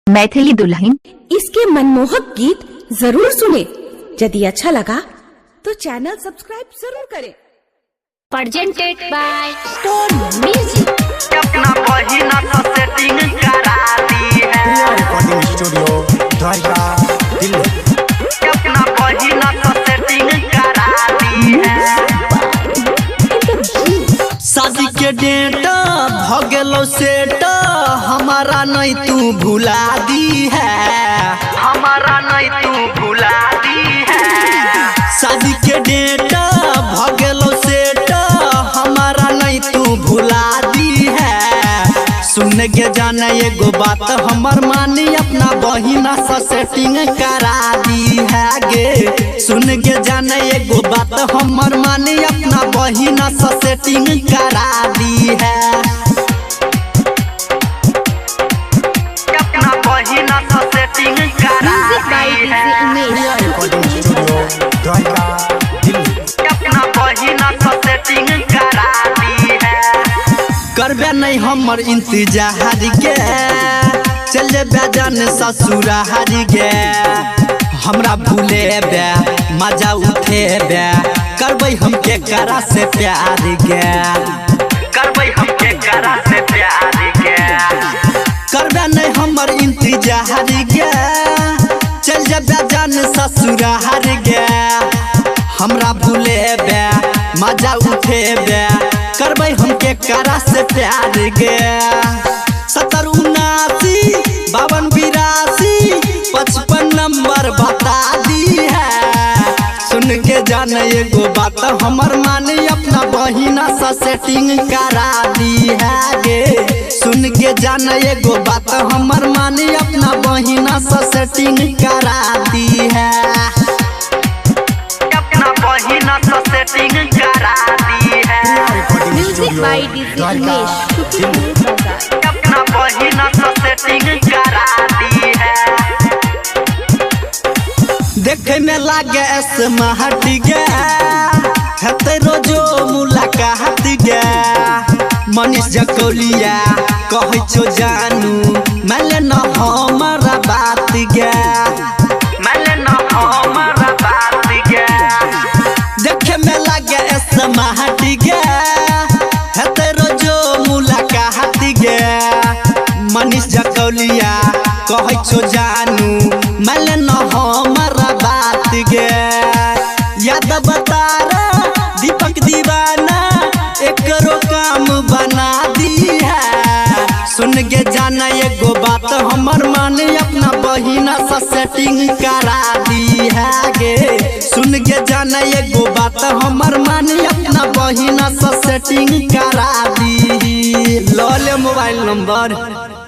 मैथिली दुल्हन इसके मनमोहक गीत जरूर सुने। यदि अच्छा लगा तो चैनल सब्सक्राइब जरूर करें। presented by Stone Music। अपना बहिना से सेटिंग करा दी है। Priya recording studio Dwarka Delhi. अपना बहिना से सेटिंग करा दी है। शादी के डेट भगलो सेट हमारा नहीं तू भुला दी है। हमारा नहीं तू भुला दी है। शादी के डेट भगलो सेट हमारा नहीं तू भुला दी है। सुन के जाने एगो बात हमर मानी अपना बहिना से सेटिंग करा दी है गे। सुन के जाने एगो बात हमर मानी अपना बहिना से सेटिंग करा दी है। अपना बहिना से सेटिंग करा दी है। Priya recording studio Dwarka Delhi. अपना बहिना से सेटिंग करा दी है। करबे नहीं हमर इंतजार गे, चले बेजान ससुरार गे। हमरा भूले बे मजा उठे बे, करबै हमके करा से प्यार गे। करबै हमके करा से प्यार गे। करबे नहीं हमर इंतजार गे, चल जबे जान ससुरार गे। हमरा भूले बे मजा उठे बे, करबै हमके करा से प्यार गे। 70 79 52 82 55 नंबर बता दी है। सुन के जाने एगो बात हमर मानी अपना बहिना से सेटिंग करा दी है गे। सुन के जाने एगो बात हमर मानी अपना बहिना से सेटिंग करा दी है। अपना बहिना से सेटिंग करा दी है। Priya recording music studio by DJ Dwarka Umesh Delhi. अपना बहिना से सेटिंग करा दी है। देखे में लागे स्मार्ट गे, हेते रोजो मुलाकात गे। मनीष जकौलिया कहै छो जानू माले न हमारा बात गे। माले न हमारा बात गे। देखे में लागे स्मार्ट गे, हेते रोजो मुलाकात गे। मनीष जकौलिया कहै छो जानू माले न हमारा बात गे। याद बतारा दीपक दीवाना एकरो काम बना दी है। सुन के जाना एगो बात हमर माने अपना बहिना से सेटिंग करा दी है गे। सुन के जाना एगो बात हमर माने अपना बहिना से सेटिंग करा दी। लो ले मोबाइल नंबर।